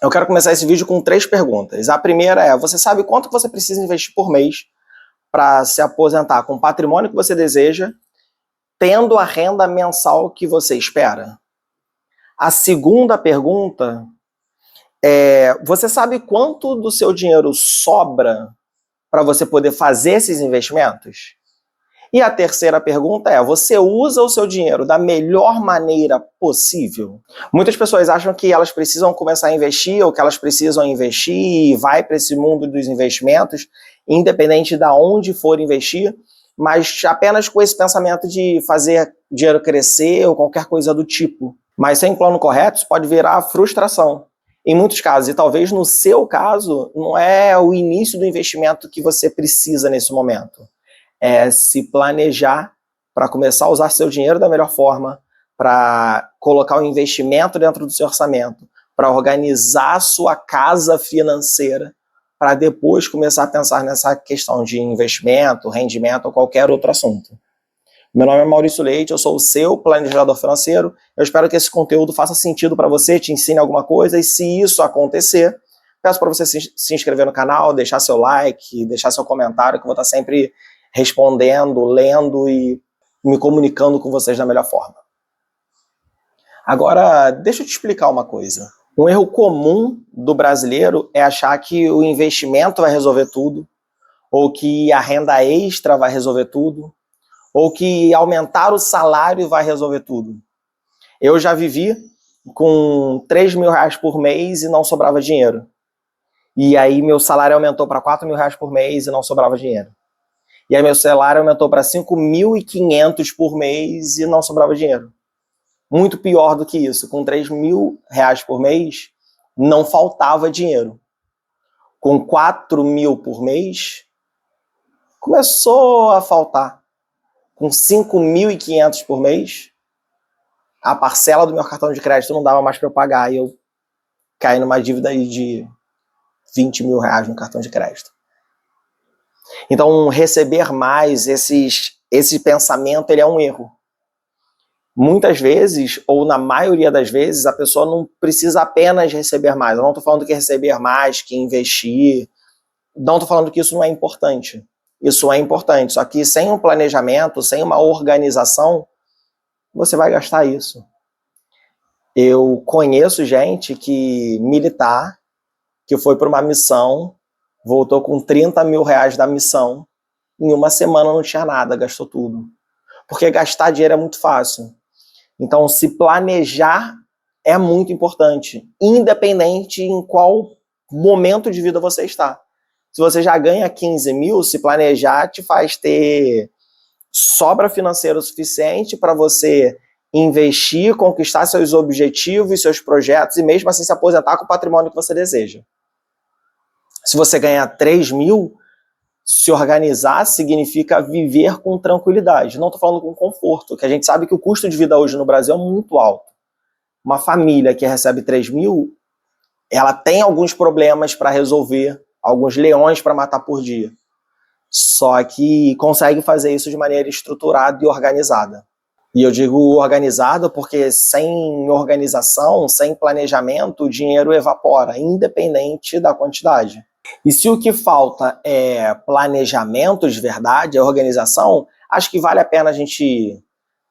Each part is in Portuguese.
Eu quero começar esse vídeo com 3 perguntas. A primeira é, você sabe quanto você precisa investir por mês para se aposentar com o patrimônio que você deseja, tendo a renda mensal que você espera? A segunda pergunta é, você sabe quanto do seu dinheiro sobra para você poder fazer esses investimentos? E a terceira pergunta é, você usa o seu dinheiro da melhor maneira possível? Muitas pessoas acham que elas precisam começar a investir ou que elas precisam investir e vai para esse mundo dos investimentos, independente de onde for investir, mas apenas com esse pensamento de fazer dinheiro crescer ou qualquer coisa do tipo. Mas sem plano correto, isso pode virar frustração. Em muitos casos, e talvez no seu caso, não é o início do investimento que você precisa nesse momento. É se planejar para começar a usar seu dinheiro da melhor forma, para colocar o investimento dentro do seu orçamento, para organizar a sua casa financeira, para depois começar a pensar nessa questão de investimento, rendimento ou qualquer outro assunto. Meu nome é Maurício Leite, eu sou o seu planejador financeiro. Eu espero que esse conteúdo faça sentido para você, te ensine alguma coisa, e se isso acontecer, peço para você se inscrever no canal, deixar seu like, deixar seu comentário, que eu vou estar sempre respondendo, lendo e me comunicando com vocês da melhor forma. Agora, deixa eu te explicar uma coisa. Um erro comum do brasileiro é achar que o investimento vai resolver tudo, ou que a renda extra vai resolver tudo, ou que aumentar o salário vai resolver tudo. Eu já vivi com 3 mil reais por mês e não sobrava dinheiro. E aí meu salário aumentou para 4 mil reais por mês e não sobrava dinheiro. E aí meu salário aumentou para 5.500 por mês e não sobrava dinheiro. Muito pior do que isso, com 3 mil reais por mês, não faltava dinheiro. Com 4 mil por mês, começou a faltar. Com 5.500 por mês, a parcela do meu cartão de crédito não dava mais para eu pagar e eu caí numa dívida de 20 mil reais no cartão de crédito. Então, receber mais, esse pensamento, ele é um erro. Muitas vezes, ou na maioria das vezes, a pessoa não precisa apenas receber mais. Eu não estou falando que receber mais, que investir. Não estou falando que isso não é importante. Isso é importante, só que sem um planejamento, sem uma organização, você vai gastar isso. Eu conheço gente militar, que foi para uma missão, voltou com 30 mil reais da missão, em uma semana não tinha nada, gastou tudo. Porque gastar dinheiro é muito fácil. Então, se planejar é muito importante, independente em qual momento de vida você está. Se você já ganha 15 mil, se planejar te faz ter sobra financeira o suficiente para você investir, conquistar seus objetivos, seus projetos e mesmo assim se aposentar com o patrimônio que você deseja. Se você ganhar 3 mil, se organizar significa viver com tranquilidade. Não estou falando com conforto, que a gente sabe que o custo de vida hoje no Brasil é muito alto. Uma família que recebe 3 mil, ela tem alguns problemas para resolver, alguns leões para matar por dia. Só que consegue fazer isso de maneira estruturada e organizada. E eu digo organizado porque sem organização, sem planejamento, o dinheiro evapora, independente da quantidade. E se o que falta é planejamento de verdade, é organização, acho que vale a pena a gente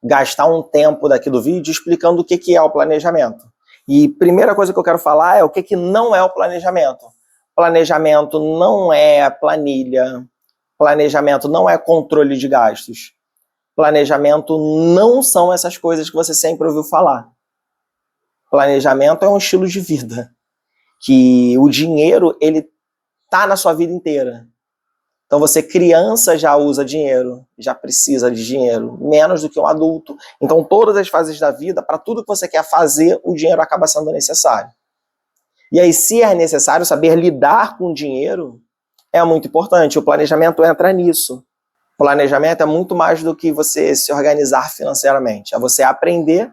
gastar um tempo daqui do vídeo explicando o que é o planejamento. E primeira coisa que eu quero falar é o que não é o planejamento. Planejamento não é planilha, planejamento não é controle de gastos. Planejamento não são essas coisas que você sempre ouviu falar. Planejamento é um estilo de vida, que o dinheiro, ele tá na sua vida inteira. Então você criança já usa dinheiro, já precisa de dinheiro, menos do que um adulto. Então todas as fases da vida, para tudo que você quer fazer, o dinheiro acaba sendo necessário. E aí, se é necessário saber lidar com o dinheiro, é muito importante. O planejamento entra nisso. Planejamento é muito mais do que você se organizar financeiramente. É você aprender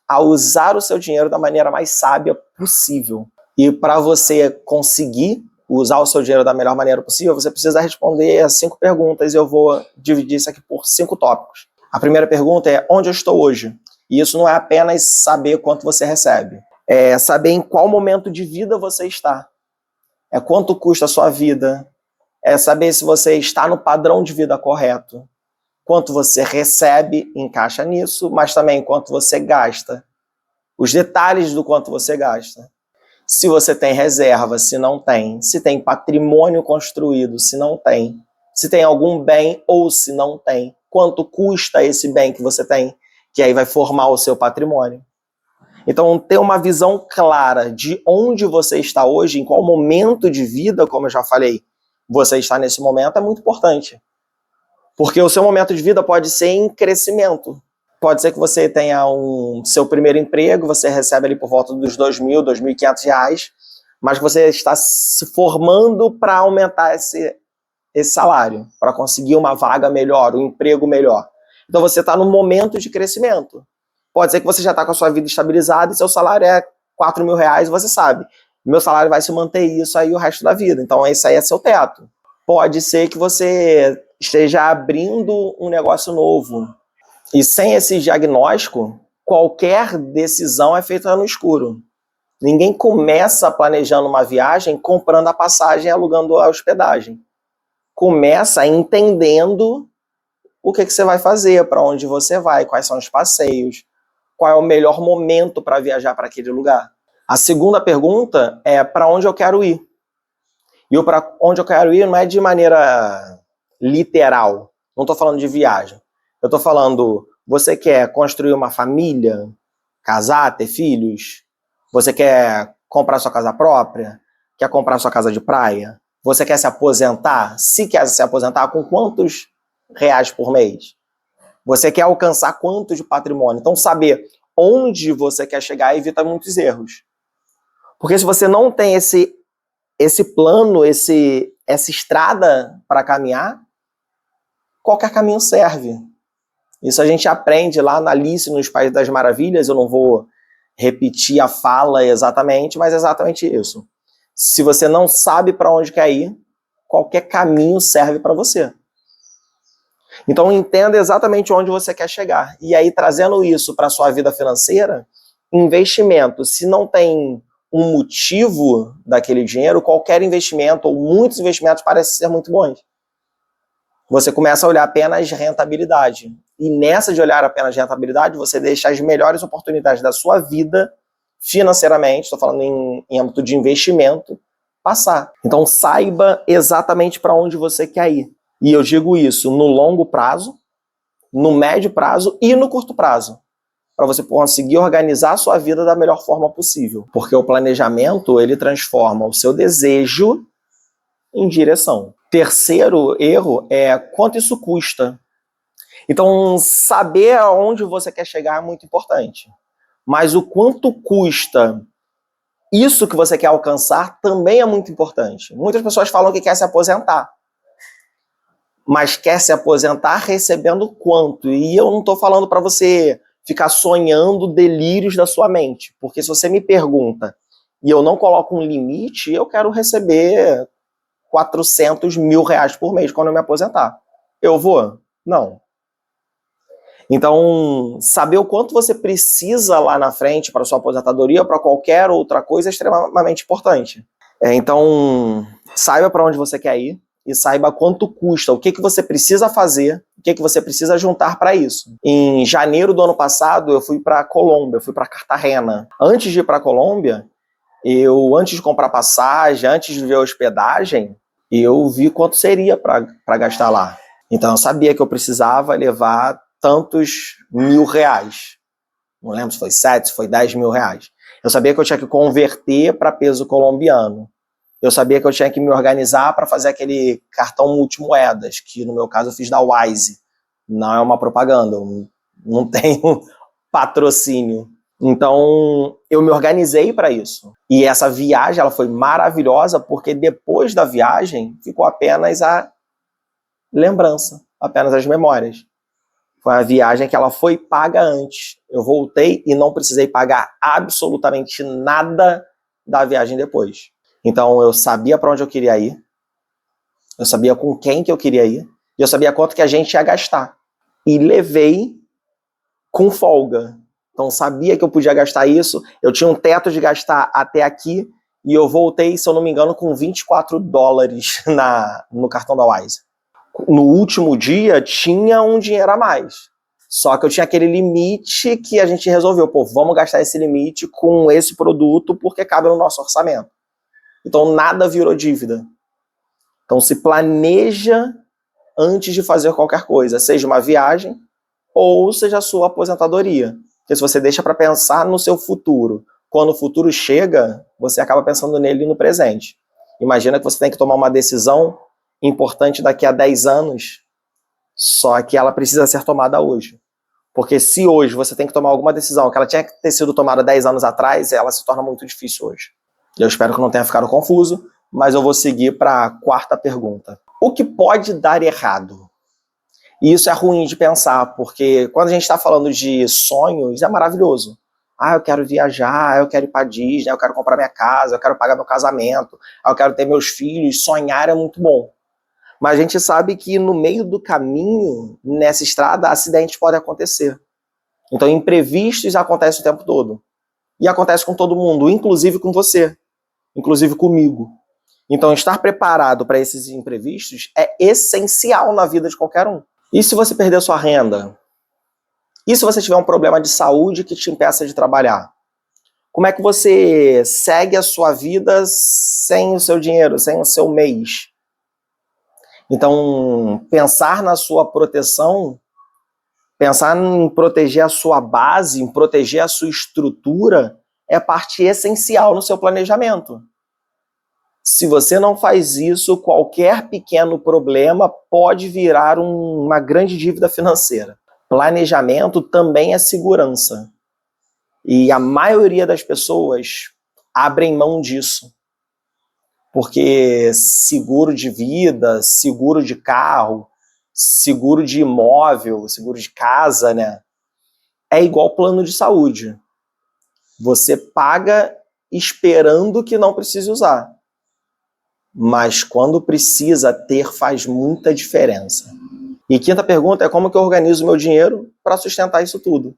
a usar o seu dinheiro da maneira mais sábia possível. E para você conseguir usar o seu dinheiro da melhor maneira possível, você precisa responder a 5 perguntas e eu vou dividir isso aqui por 5 tópicos. A primeira pergunta é: onde eu estou hoje? E isso não é apenas saber quanto você recebe. É saber em qual momento de vida você está. É quanto custa a sua vida. É saber se você está no padrão de vida correto. Quanto você recebe, encaixa nisso, mas também quanto você gasta. Os detalhes do quanto você gasta. Se você tem reserva, se não tem. Se tem patrimônio construído, se não tem. Se tem algum bem ou se não tem. Quanto custa esse bem que você tem, que aí vai formar o seu patrimônio. Então, ter uma visão clara de onde você está hoje, em qual momento de vida, como eu já falei, você está nesse momento, é muito importante. Porque o seu momento de vida pode ser em crescimento. Pode ser que você tenha seu primeiro emprego, você recebe ali por volta dos R$ 2.000, R$ 2.500, mas você está se formando para aumentar esse salário, para conseguir uma vaga melhor, um emprego melhor. Então você está num momento de crescimento. Pode ser que você já está com a sua vida estabilizada e seu salário é R$ 4.000 e você sabe, meu salário vai se manter isso aí o resto da vida. Então esse aí é seu teto. Pode ser que você esteja abrindo um negócio novo. E sem esse diagnóstico, qualquer decisão é feita no escuro. Ninguém começa planejando uma viagem comprando a passagem e alugando a hospedagem. Começa entendendo o que você vai fazer, para onde você vai, quais são os passeios, qual é o melhor momento para viajar para aquele lugar. A segunda pergunta é para onde eu quero ir. E o para onde eu quero ir não é de maneira literal. Não estou falando de viagem. Eu estou falando, você quer construir uma família, casar, ter filhos? Você quer comprar sua casa própria? Quer comprar sua casa de praia? Você quer se aposentar? Se quer se aposentar, com quantos reais por mês? Você quer alcançar quanto de patrimônio? Então, saber onde você quer chegar evita muitos erros. Porque se você não tem esse plano, essa estrada para caminhar, qualquer caminho serve. Isso a gente aprende lá na Alice nos Países das Maravilhas. Eu não vou repetir a fala exatamente, mas é exatamente isso. Se você não sabe para onde quer ir, qualquer caminho serve para você. Então entenda exatamente onde você quer chegar. E aí, trazendo isso para a sua vida financeira, investimento, se não tem um motivo daquele dinheiro, qualquer investimento ou muitos investimentos parecem ser muito bons. Você começa a olhar apenas rentabilidade. E nessa de olhar apenas rentabilidade, você deixa as melhores oportunidades da sua vida financeiramente, estou falando em âmbito de investimento, passar. Então saiba exatamente para onde você quer ir. E eu digo isso no longo prazo, no médio prazo e no curto prazo, para você conseguir organizar a sua vida da melhor forma possível. Porque o planejamento, ele transforma o seu desejo em direção. Terceiro erro é quanto isso custa. Então, saber aonde você quer chegar é muito importante. Mas o quanto custa isso que você quer alcançar também é muito importante. Muitas pessoas falam que quer se aposentar. Mas quer se aposentar recebendo quanto? E eu não estou falando para você ficar sonhando delírios da sua mente. Porque se você me pergunta e eu não coloco um limite, eu quero receber R$ 400.000 por mês quando eu me aposentar. Eu vou? Não. Então, saber o quanto você precisa lá na frente para sua aposentadoria ou para qualquer outra coisa é extremamente importante. Então, saiba para onde você quer ir e saiba quanto custa, o que você precisa fazer, o que você precisa juntar para isso. Em janeiro do ano passado, eu fui para a Colômbia, eu fui para Cartagena. Antes de ir para a Colômbia, antes de comprar passagem, antes de ver a hospedagem, eu vi quanto seria para gastar lá. Então, eu sabia que eu precisava levar tantos R$ 1.000. Não lembro se foi 7, se foi R$ 10.000. Eu sabia que eu tinha que converter para peso colombiano. Eu sabia que eu tinha que me organizar para fazer aquele cartão multimoedas, que no meu caso eu fiz da Wise. Não é uma propaganda, eu não tenho patrocínio. Então, eu me organizei para isso. E essa viagem ela foi maravilhosa, porque depois da viagem ficou apenas a lembrança, apenas as memórias. Foi uma viagem que ela foi paga antes. Eu voltei e não precisei pagar absolutamente nada da viagem depois. Então eu sabia para onde eu queria ir, eu sabia com quem que eu queria ir, e eu sabia quanto que a gente ia gastar. E levei com folga, Então sabia que eu podia gastar isso, eu tinha um teto de gastar até aqui, e eu voltei, se eu não me engano, com $24 no cartão da Wise. No último dia, tinha um dinheiro a mais. Só que eu tinha aquele limite que a gente resolveu, pô, vamos gastar esse limite com esse produto porque cabe no nosso orçamento. Então nada virou dívida. Então se planeja antes de fazer qualquer coisa, seja uma viagem ou seja a sua aposentadoria. Porque se você deixa para pensar no seu futuro, quando o futuro chega, você acaba pensando nele no presente. Imagina que você tem que tomar uma decisão importante daqui a 10 anos, só que ela precisa ser tomada hoje. Porque se hoje você tem que tomar alguma decisão que ela tinha que ter sido tomada 10 anos atrás, ela se torna muito difícil hoje. Eu espero que não tenha ficado confuso, mas eu vou seguir para a quarta pergunta. O que pode dar errado? E isso é ruim de pensar, porque quando a gente está falando de sonhos, é maravilhoso. Ah, eu quero viajar, eu quero ir para Disney, eu quero comprar minha casa, eu quero pagar meu casamento, eu quero ter meus filhos. Sonhar é muito bom. Mas a gente sabe que no meio do caminho, nessa estrada, acidentes podem acontecer. Então, imprevistos acontecem o tempo todo. E acontece com todo mundo, inclusive com você, inclusive comigo. Então, estar preparado para esses imprevistos é essencial na vida de qualquer um. E se você perder sua renda? E se você tiver um problema de saúde que te impeça de trabalhar? Como é que você segue a sua vida sem o seu dinheiro, sem o seu mês? Então, pensar na sua proteção, pensar em proteger a sua base, em proteger a sua estrutura, é parte essencial no seu planejamento. Se você não faz isso, qualquer pequeno problema pode virar uma grande dívida financeira. Planejamento também é segurança. E a maioria das pessoas abrem mão disso. Porque seguro de vida, seguro de carro, seguro de imóvel, seguro de casa, né? É igual plano de saúde. Você paga esperando que não precise usar. Mas quando precisa ter, faz muita diferença. E quinta pergunta é como que eu organizo meu dinheiro para sustentar isso tudo.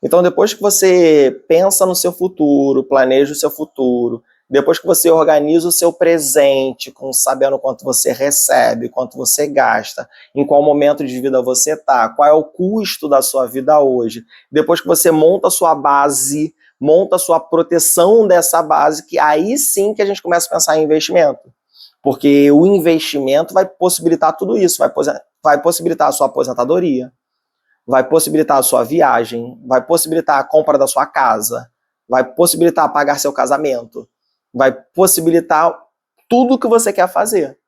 Então, depois que você pensa no seu futuro, planeja o seu futuro, depois que você organiza o seu presente, sabendo quanto você recebe, quanto você gasta, em qual momento de vida você está, qual é o custo da sua vida hoje, depois que você monta a sua base, monta a sua proteção dessa base, que aí sim que a gente começa a pensar em investimento. Porque o investimento vai possibilitar tudo isso, vai possibilitar a sua aposentadoria, vai possibilitar a sua viagem, vai possibilitar a compra da sua casa, vai possibilitar pagar seu casamento, vai possibilitar tudo o que você quer fazer.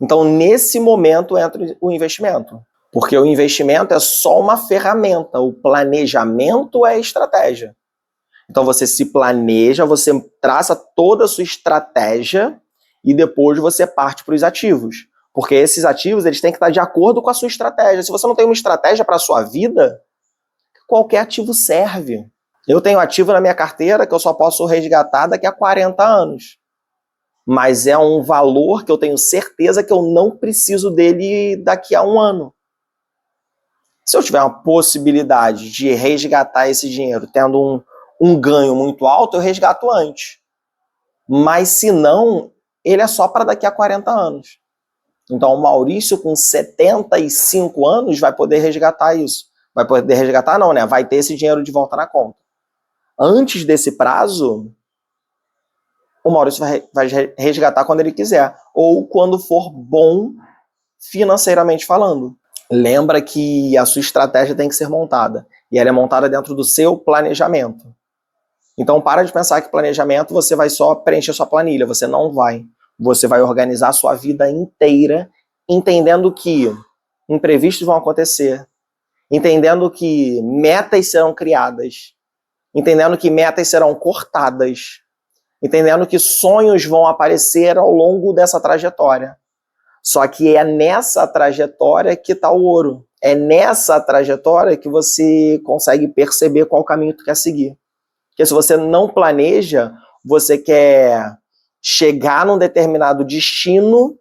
Então, nesse momento, entra o investimento. Porque o investimento é só uma ferramenta, o planejamento é a estratégia. Então, você se planeja, você traça toda a sua estratégia e depois você parte para os ativos. Porque esses ativos eles têm que estar de acordo com a sua estratégia. Se você não tem uma estratégia para a sua vida, qualquer ativo serve. Eu tenho ativo na minha carteira que eu só posso resgatar daqui a 40 anos. Mas é um valor que eu tenho certeza que eu não preciso dele daqui a um ano. Se eu tiver uma possibilidade de resgatar esse dinheiro tendo um ganho muito alto, eu resgato antes. Mas se não, ele é só para daqui a 40 anos. Então, o Maurício, com 75 anos, vai poder resgatar isso. Vai poder resgatar, não, né? Vai ter esse dinheiro de volta na conta. Antes desse prazo, o Maurício vai resgatar quando ele quiser. Ou quando for bom financeiramente falando. Lembra que a sua estratégia tem que ser montada. E ela é montada dentro do seu planejamento. Então, para de pensar que planejamento você vai só preencher sua planilha. Você não vai. Você vai organizar a sua vida inteira, entendendo que imprevistos vão acontecer, entendendo que metas serão criadas, entendendo que metas serão cortadas, entendendo que sonhos vão aparecer ao longo dessa trajetória. Só que é nessa trajetória que está o ouro. É nessa trajetória que você consegue perceber qual caminho tu quer seguir. Porque se você não planeja, você quer chegar num determinado destino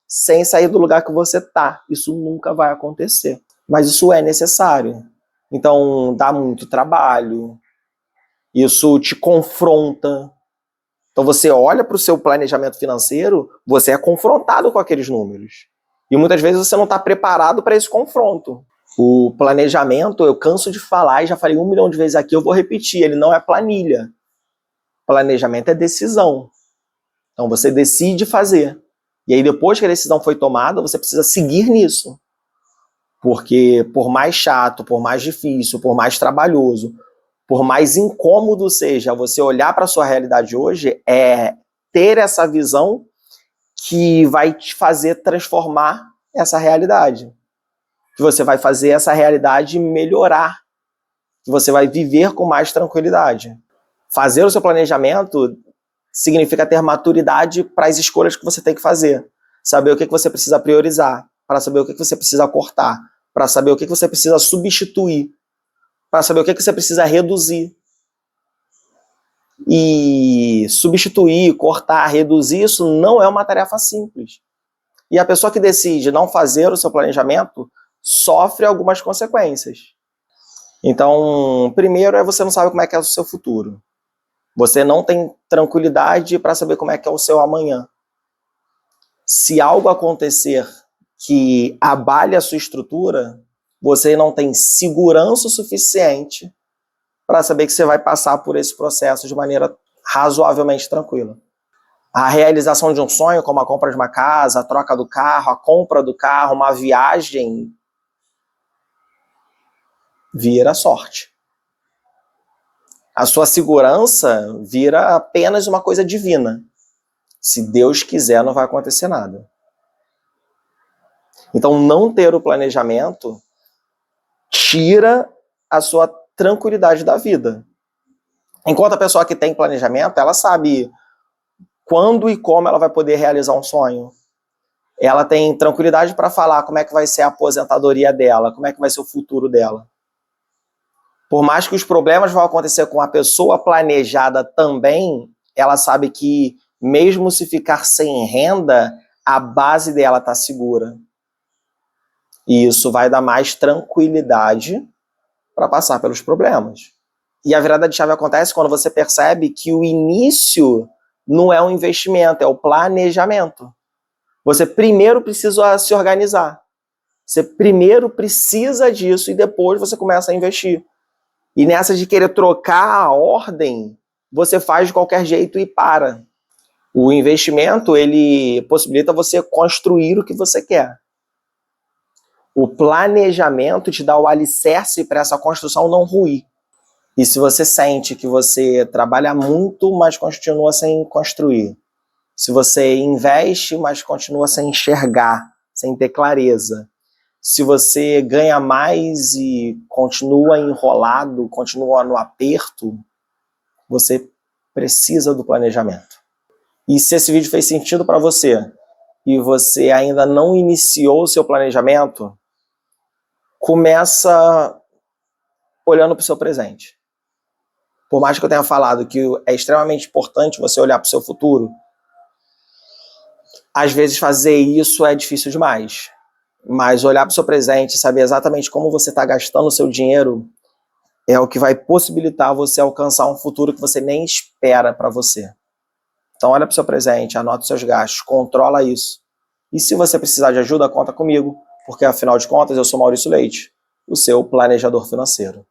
sem sair do lugar que você está. Isso nunca vai acontecer. Mas isso é necessário. Então, dá muito trabalho, isso te confronta. Então, você olha para o seu planejamento financeiro, você é confrontado com aqueles números. E muitas vezes você não está preparado para esse confronto. O planejamento, eu canso de falar, e já falei 1 milhão de vezes aqui, eu vou repetir, ele não é planilha. Planejamento é decisão. Então, você decide fazer. E aí, depois que a decisão foi tomada, você precisa seguir nisso. Porque por mais chato, por mais difícil, por mais trabalhoso, por mais incômodo seja você olhar para a sua realidade hoje, é ter essa visão que vai te fazer transformar essa realidade. Que você vai fazer essa realidade melhorar. Que você vai viver com mais tranquilidade. Fazer o seu planejamento significa ter maturidade para as escolhas que você tem que fazer. Saber o que você precisa priorizar, para saber o que você precisa cortar, para saber o que você precisa substituir, para saber o que você precisa reduzir. E substituir, cortar, reduzir, isso não é uma tarefa simples. E a pessoa que decide não fazer o seu planejamento sofre algumas consequências. Então, primeiro é você não sabe como é que é o seu futuro. Você não tem tranquilidade para saber como é que é o seu amanhã. Se algo acontecer que abale a sua estrutura, você não tem segurança o suficiente para saber que você vai passar por esse processo de maneira razoavelmente tranquila. A realização de um sonho, como a compra de uma casa, a troca do carro, a compra do carro, uma viagem, vira sorte. A sua segurança vira apenas uma coisa divina. Se Deus quiser, não vai acontecer nada. Então, não ter o planejamento tira a sua tranquilidade da vida. Enquanto a pessoa que tem planejamento, ela sabe quando e como ela vai poder realizar um sonho. Ela tem tranquilidade para falar como é que vai ser a aposentadoria dela, como é que vai ser o futuro dela. Por mais que os problemas vão acontecer com a pessoa planejada também, ela sabe que mesmo se ficar sem renda, a base dela está segura. E isso vai dar mais tranquilidade para passar pelos problemas. E a virada de chave acontece quando você percebe que o início não é um investimento, é o planejamento. Você primeiro precisa se organizar. Você primeiro precisa disso e depois você começa a investir. E nessa de querer trocar a ordem, você faz de qualquer jeito e para. O investimento, ele possibilita você construir o que você quer. O planejamento te dá o alicerce para essa construção não ruir. E se você sente que você trabalha muito, mas continua sem construir, se você investe, mas continua sem enxergar, sem ter clareza, se você ganha mais e continua enrolado, continua no aperto, você precisa do planejamento. E se esse vídeo fez sentido para você e você ainda não iniciou o seu planejamento, começa olhando para o seu presente. Por mais que eu tenha falado que é extremamente importante você olhar para o seu futuro, às vezes fazer isso é difícil demais. Mas olhar para o seu presente, saber exatamente como você está gastando o seu dinheiro, é o que vai possibilitar você alcançar um futuro que você nem espera para você. Então olha para o seu presente, anota os seus gastos, controla isso. E se você precisar de ajuda, conta comigo, porque afinal de contas eu sou Maurício Leite, o seu planejador financeiro.